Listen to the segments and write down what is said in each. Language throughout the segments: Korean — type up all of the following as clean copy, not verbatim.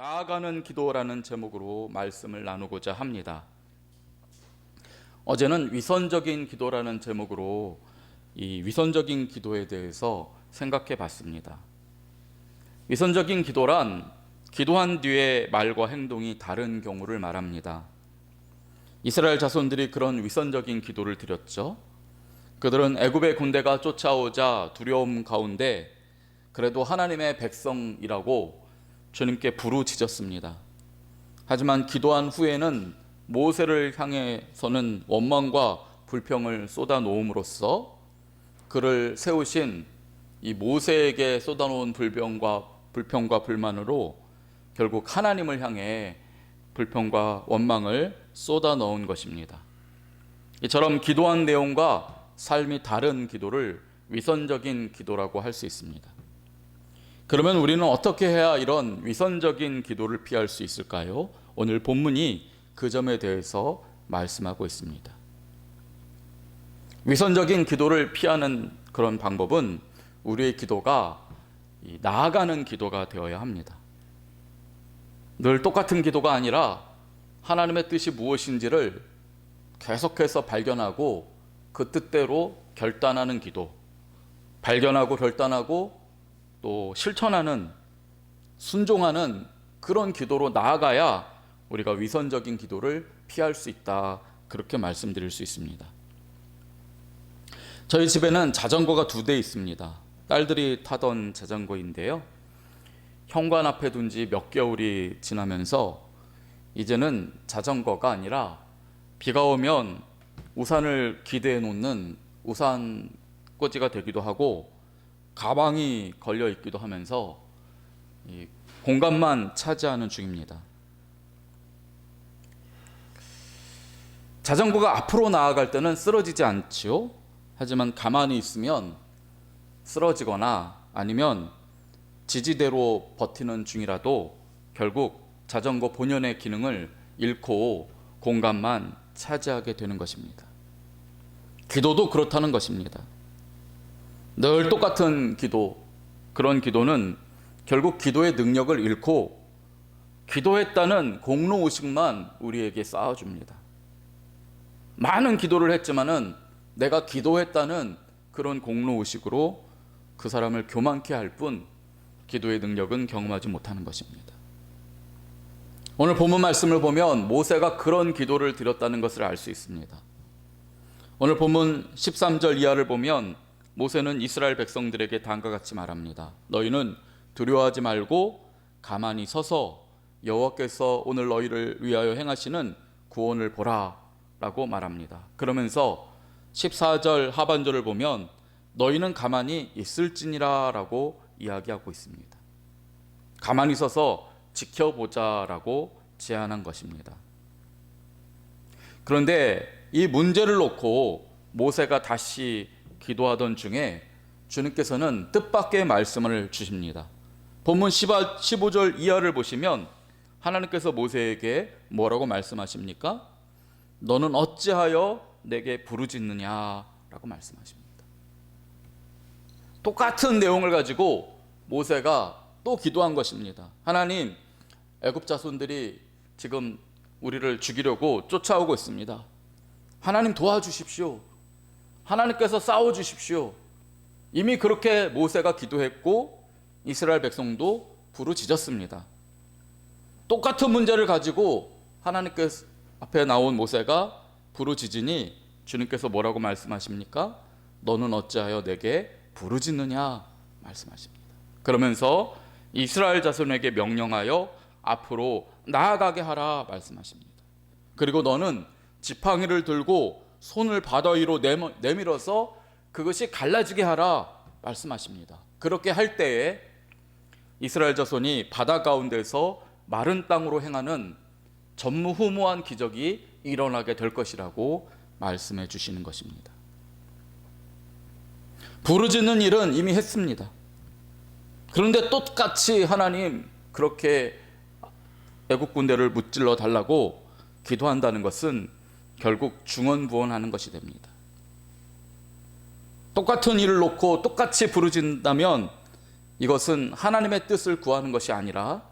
나아가는 기도라는 제목으로 말씀을 나누고자 합니다. 어제는 위선적인 기도라는 제목으로 이 위선적인 기도에 대해서 생각해 봤습니다. 위선적인 기도란 기도한 뒤에 말과 행동이 다른 경우를 말합니다. 이스라엘 자손들이 그런 위선적인 기도를 드렸죠. 그들은 애굽의 군대가 쫓아오자 두려움 가운데 그래도 하나님의 백성이라고 주님께 부르짖었습니다. 하지만 기도한 후에는 모세를 향해서는 원망과 불평을 쏟아놓음으로써 그를 세우신 이 모세에게 쏟아놓은 불평과 불만으로 결국 하나님을 향해 불평과 원망을 쏟아넣은 것입니다. 이처럼 기도한 내용과 삶이 다른 기도를 위선적인 기도라고 할 수 있습니다. 그러면 우리는 어떻게 해야 이런 위선적인 기도를 피할 수 있을까요? 오늘 본문이 그 점에 대해서 말씀하고 있습니다. 위선적인 기도를 피하는 그런 방법은 우리의 기도가 나아가는 기도가 되어야 합니다. 늘 똑같은 기도가 아니라 하나님의 뜻이 무엇인지를 계속해서 발견하고 그 뜻대로 결단하는 기도, 발견하고 결단하고 또 실천하는, 순종하는 그런 기도로 나아가야 우리가 위선적인 기도를 피할 수 있다, 그렇게 말씀드릴 수 있습니다. 저희 집에는 자전거가 2대 있습니다. 딸들이 타던 자전거인데요, 현관 앞에 둔 지 몇 개월이 지나면서 이제는 자전거가 아니라 비가 오면 우산을 기대해 놓는 우산 꽂이가 되기도 하고 가방이 걸려 있기도 하면서 공간만 차지하는 중입니다. 자전거가 앞으로 나아갈 때는 쓰러지지 않지요. 하지만 가만히 있으면 쓰러지거나 아니면 지지대로 버티는 중이라도 결국 자전거 본연의 기능을 잃고 공간만 차지하게 되는 것입니다. 기도도 그렇다는 것입니다. 늘 똑같은 기도, 그런 기도는 결국 기도의 능력을 잃고 기도했다는 공로의식만 우리에게 쌓아줍니다. 많은 기도를 했지만은 내가 기도했다는 그런 공로의식으로 그 사람을 교만케 할 뿐 기도의 능력은 경험하지 못하는 것입니다. 오늘 본문 말씀을 보면 모세가 그런 기도를 드렸다는 것을 알 수 있습니다. 오늘 본문 13절 이하를 보면 모세는 이스라엘 백성들에게 다음과 같이 말합니다. 너희는 두려워하지 말고 가만히 서서 여호와께서 오늘 너희를 위하여 행하시는 구원을 보라 라고 말합니다. 그러면서 14절 하반절을 보면 너희는 가만히 있을지니라 라고 이야기하고 있습니다. 가만히 서서 지켜보자 라고 제안한 것입니다. 그런데 이 문제를 놓고 모세가 다시 기도하던 중에 주님께서는 뜻밖의 말씀을 주십니다. 본문 15절 이하를 보시면 하나님께서 모세에게 뭐라고 말씀하십니까? 너는 어찌하여 내게 부르짖느냐라고 말씀하십니다. 똑같은 내용을 가지고 모세가 또 기도한 것입니다. 하나님, 애굽 자손들이 지금 우리를 죽이려고 쫓아오고 있습니다. 하나님 도와주십시오. 하나님께서 싸워주십시오. 이미 그렇게 모세가 기도했고 이스라엘 백성도 부르짖었습니다. 똑같은 문제를 가지고 하나님께 앞에 나온 모세가 부르짖으니 주님께서 뭐라고 말씀하십니까? 너는 어찌하여 내게 부르짖느냐 말씀하십니다. 그러면서 이스라엘 자손에게 명령하여 앞으로 나아가게 하라 말씀하십니다. 그리고 너는 지팡이를 들고 손을 바다 위로 내밀어서 그것이 갈라지게 하라 말씀하십니다. 그렇게 할 때에 이스라엘 자손이 바다 가운데서 마른 땅으로 행하는 전무후무한 기적이 일어나게 될 것이라고 말씀해 주시는 것입니다. 부르짖는 일은 이미 했습니다. 그런데 똑같이 하나님 그렇게 애국 군대를 무찔러 달라고 기도한다는 것은 결국 중언부언하는 것이 됩니다. 똑같은 일을 놓고 똑같이 부르짖는다면 이것은 하나님의 뜻을 구하는 것이 아니라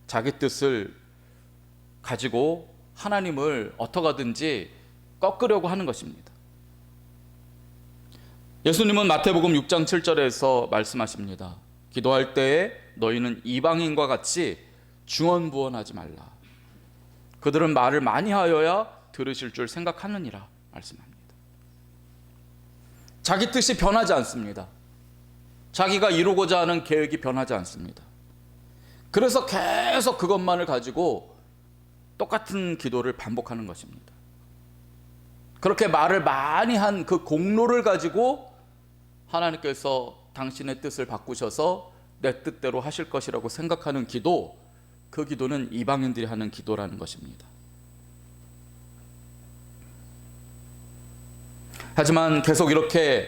자기 뜻을 가지고 하나님을 어떻게 하든지 꺾으려고 하는 것입니다. 예수님은 마태복음 6장 7절에서 말씀하십니다. 기도할 때에 너희는 이방인과 같이 중언부언하지 말라. 그들은 말을 많이 하여야 들으실 줄 생각하느니라 말씀합니다. 자기 뜻이 변하지 않습니다. 자기가 이루고자 하는 계획이 변하지 않습니다. 그래서 계속 그것만을 가지고 똑같은 기도를 반복하는 것입니다. 그렇게 말을 많이 한 그 공로를 가지고 하나님께서 당신의 뜻을 바꾸셔서 내 뜻대로 하실 것이라고 생각하는 기도, 그 기도는 이방인들이 하는 기도라는 것입니다. 하지만 계속 이렇게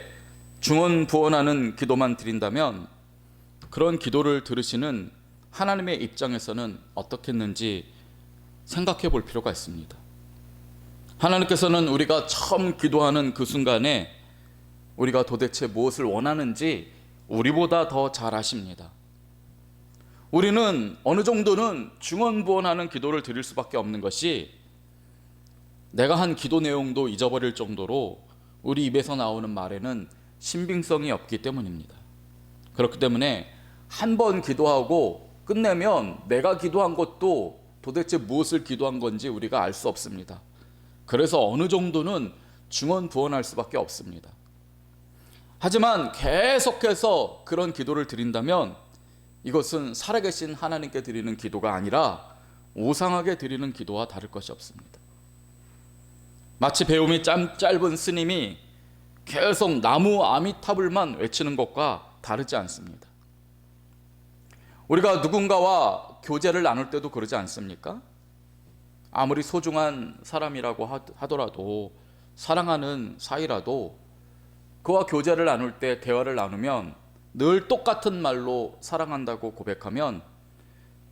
중언부언하는 기도만 드린다면 그런 기도를 들으시는 하나님의 입장에서는 어떻겠는지 생각해 볼 필요가 있습니다. 하나님께서는 우리가 처음 기도하는 그 순간에 우리가 도대체 무엇을 원하는지 우리보다 더 잘 아십니다. 우리는 어느 정도는 중언부언하는 기도를 드릴 수밖에 없는 것이 내가 한 기도 내용도 잊어버릴 정도로 우리 입에서 나오는 말에는 신빙성이 없기 때문입니다. 그렇기 때문에 한 번 기도하고 끝내면 내가 기도한 것도 도대체 무엇을 기도한 건지 우리가 알 수 없습니다. 그래서 어느 정도는 중언부언할 수밖에 없습니다. 하지만 계속해서 그런 기도를 드린다면 이것은 살아계신 하나님께 드리는 기도가 아니라 우상하게 드리는 기도와 다를 것이 없습니다. 마치 배움이 짧은 스님이 계속 나무 아미타불만 외치는 것과 다르지 않습니다. 우리가 누군가와 교제를 나눌 때도 그러지 않습니까? 아무리 소중한 사람이라고 하더라도, 사랑하는 사이라도 그와 교제를 나눌 때, 대화를 나누면 늘 똑같은 말로 사랑한다고 고백하면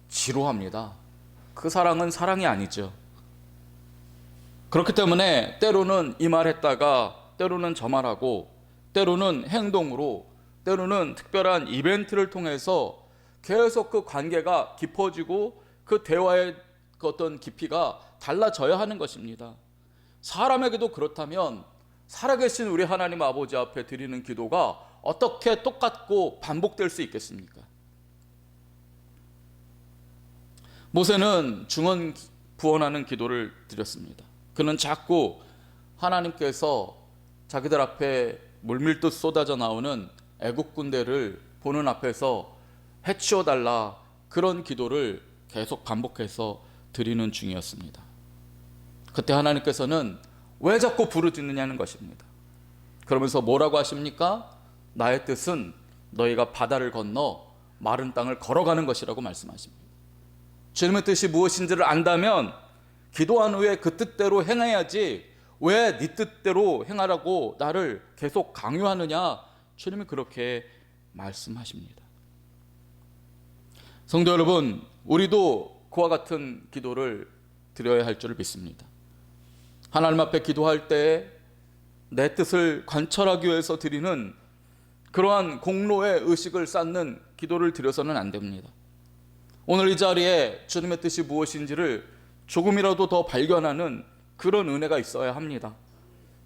지루합니다. 그 사랑은 사랑이 아니죠. 그렇기 때문에 때로는 이 말 했다가 때로는 저 말하고, 때로는 행동으로, 때로는 특별한 이벤트를 통해서 계속 그 관계가 깊어지고 그 대화의 그 어떤 깊이가 달라져야 하는 것입니다. 사람에게도 그렇다면 살아계신 우리 하나님 아버지 앞에 드리는 기도가 어떻게 똑같고 반복될 수 있겠습니까? 모세는 중언부언하는 기도를 드렸습니다. 그는 자꾸 하나님께서 자기들 앞에 물밀듯 쏟아져 나오는 애국 군대를 보는 앞에서 해치워 달라, 그런 기도를 계속 반복해서 드리는 중이었습니다. 그때 하나님께서는 왜 자꾸 부르짖느냐는 것입니다. 그러면서 뭐라고 하십니까? 나의 뜻은 너희가 바다를 건너 마른 땅을 걸어가는 것이라고 말씀하십니다. 주님의 뜻이 무엇인지를 안다면 기도한 후에 그 뜻대로 행해야지, 왜 네 뜻대로 행하라고 나를 계속 강요하느냐, 주님이 그렇게 말씀하십니다. 성도 여러분, 우리도 그와 같은 기도를 드려야 할 줄을 믿습니다. 하나님 앞에 기도할 때 내 뜻을 관철하기 위해서 드리는 그러한 공로의 의식을 쌓는 기도를 드려서는 안 됩니다. 오늘 이 자리에 주님의 뜻이 무엇인지를 조금이라도 더 발견하는 그런 은혜가 있어야 합니다.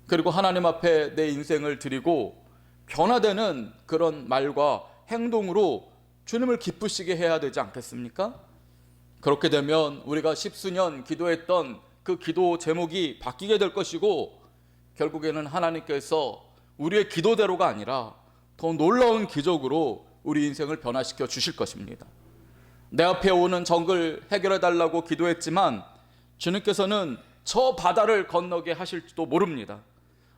그리고 하나님 앞에 내 인생을 드리고 변화되는 그런 말과 행동으로 주님을 기쁘시게 해야 되지 않겠습니까? 그렇게 되면 우리가 십수년 기도했던 그 기도 제목이 바뀌게 될 것이고, 결국에는 하나님께서 우리의 기도대로가 아니라 더 놀라운 기적으로 우리 인생을 변화시켜 주실 것입니다. 내 앞에 오는 적을 해결해 달라고 기도했지만 주님께서는 저 바다를 건너게 하실지도 모릅니다.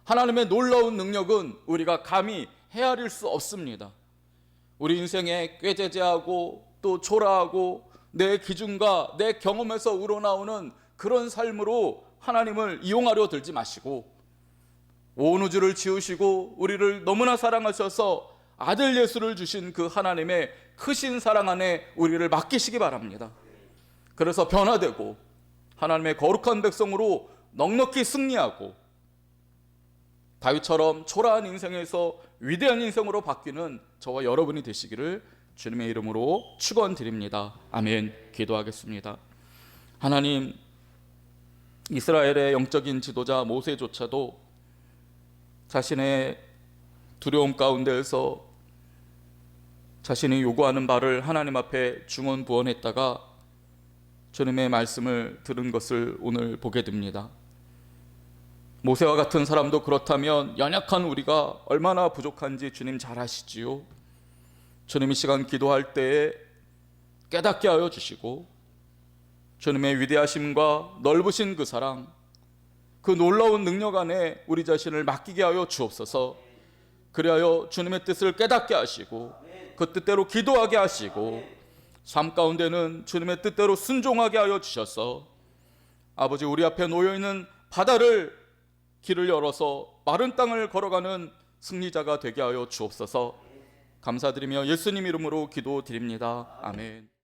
하나님의 놀라운 능력은 우리가 감히 헤아릴 수 없습니다. 우리 인생에 꾀죄죄하고 또 초라하고 내 기준과 내 경험에서 우러나오는 그런 삶으로 하나님을 이용하려 들지 마시고, 온 우주를 지으시고 우리를 너무나 사랑하셔서 아들 예수를 주신 그 하나님의 크신 사랑 안에 우리를 맡기시기 바랍니다. 그래서 변화되고 하나님의 거룩한 백성으로 넉넉히 승리하고 다윗처럼 초라한 인생에서 위대한 인생으로 바뀌는 저와 여러분이 되시기를 주님의 이름으로 축원드립니다. 아멘. 기도하겠습니다. 하나님, 이스라엘의 영적인 지도자 모세조차도 자신의 두려움 가운데에서 자신이 요구하는 바를 하나님 앞에 중언부언했다가 주님의 말씀을 들은 것을 오늘 보게 됩니다. 모세와 같은 사람도 그렇다면 연약한 우리가 얼마나 부족한지 주님 잘 아시지요. 주님 이 시간 기도할 때에 깨닫게 하여 주시고 주님의 위대하심과 넓으신 그 사랑, 그 놀라운 능력 안에 우리 자신을 맡기게 하여 주옵소서. 그리하여 주님의 뜻을 깨닫게 하시고 그 뜻대로 기도하게 하시고 삶 가운데는 주님의 뜻대로 순종하게 하여 주셔서 아버지, 우리 앞에 놓여있는 바다를 길을 열어서 마른 땅을 걸어가는 승리자가 되게 하여 주옵소서. 감사드리며 예수님 이름으로 기도드립니다. 아멘.